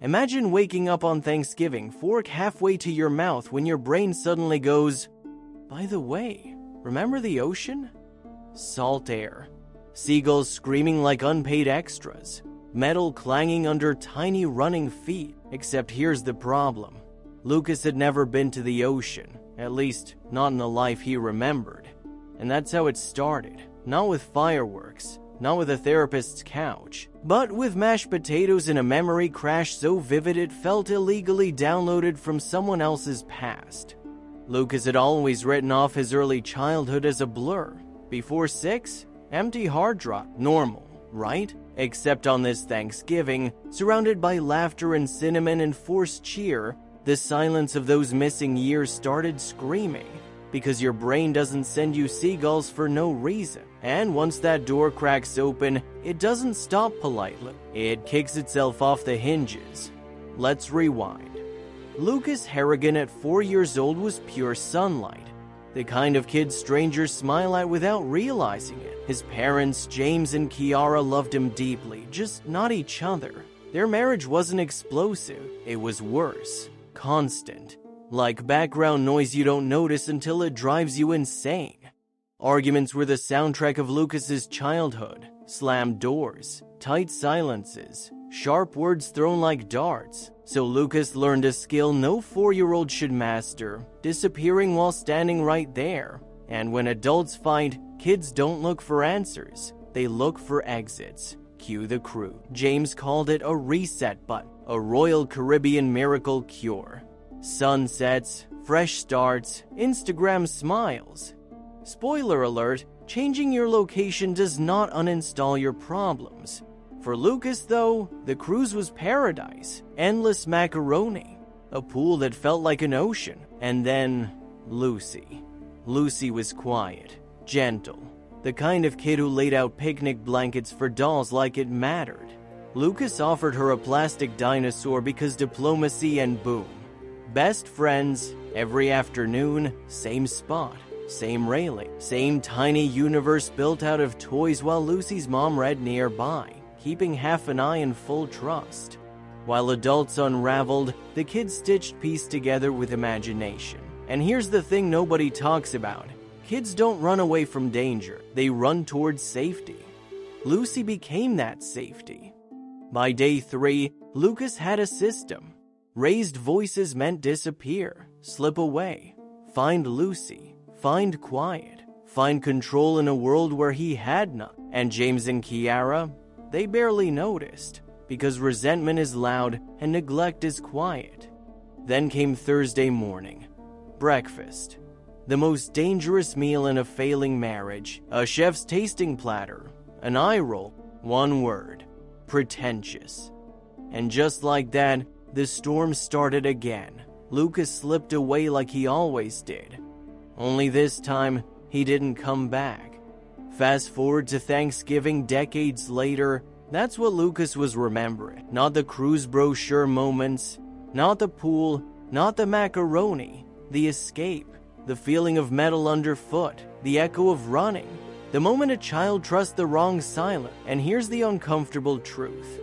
Imagine waking up on Thanksgiving, fork halfway to your mouth, when your brain suddenly goes, "By the way, remember the ocean?" Salt air. Seagulls screaming like unpaid extras. Metal clanging under tiny running feet. Except here's the problem. Lucas had never been to the ocean, at least not in the life he remembered. And that's how it started. Not with fireworks, not with a therapist's couch, but with mashed potatoes and a memory crash so vivid it felt illegally downloaded from someone else's past. Lucas had always written off his early childhood as a blur. Before 6, empty hard drive, normal, right? Except on this Thanksgiving, surrounded by laughter and cinnamon and forced cheer, the silence of those missing years started screaming, because your brain doesn't send you seagulls for no reason. And once that door cracks open, it doesn't stop politely. It kicks itself off the hinges. Let's rewind. Lucas Harrigan at 4 years old was pure sunlight. The kind of kid strangers smile at without realizing it. His parents, James and Kiara, loved him deeply, just not each other. Their marriage wasn't explosive, it was worse. Constant. Like background noise you don't notice until it drives you insane. Arguments were the soundtrack of Lucas's childhood. Slammed doors, tight silences, sharp words thrown like darts. So Lucas learned a skill no 4-year-old should master, disappearing while standing right there. And when adults fight, kids don't look for answers. They look for exits. Cue the crew. James called it a reset button, a Royal Caribbean miracle cure. Sunsets, fresh starts, Instagram smiles. Spoiler alert, changing your location does not uninstall your problems. For Lucas, though, the cruise was paradise. Endless macaroni. A pool that felt like an ocean. And then, Lucy. Lucy was quiet, gentle. The kind of kid who laid out picnic blankets for dolls like it mattered. Lucas offered her a plastic dinosaur because diplomacy, and boom. Best friends, every afternoon, same spot. Same railing, same tiny universe built out of toys while Lucy's mom read nearby, keeping half an eye in full trust. While adults unraveled, the kids stitched peace together with imagination. And here's the thing nobody talks about. Kids don't run away from danger, they run towards safety. Lucy became that safety. By day 3, Lucas had a system. Raised voices meant disappear, slip away, find Lucy. Find quiet, find control in a world where he had none. And James and Kiara, they barely noticed, because resentment is loud and neglect is quiet. Then came Thursday morning. Breakfast. The most dangerous meal in a failing marriage. A chef's tasting platter. An eye roll. One word. Pretentious. And just like that, the storm started again. Lucas slipped away like he always did. Only this time, he didn't come back. Fast forward to Thanksgiving decades later, that's what Lucas was remembering. Not the cruise brochure moments, not the pool, not the macaroni, the escape, the feeling of metal underfoot, the echo of running, the moment a child trusts the wrong silence. And here's the uncomfortable truth.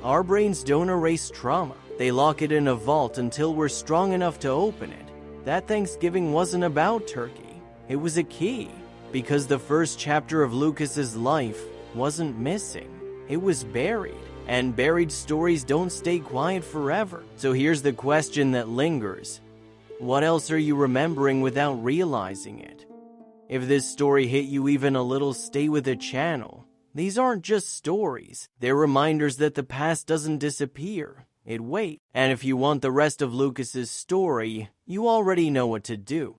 Our brains don't erase trauma. They lock it in a vault until we're strong enough to open it. That Thanksgiving wasn't about turkey. It was a key, because the first chapter of Lucas's life wasn't missing. It was buried, and buried stories don't stay quiet forever. So here's the question that lingers. What else are you remembering without realizing it? If this story hit you even a little, stay with the channel. These aren't just stories. They're reminders that the past doesn't disappear. It waits. And if you want the rest of Lucas's story, you already know what to do.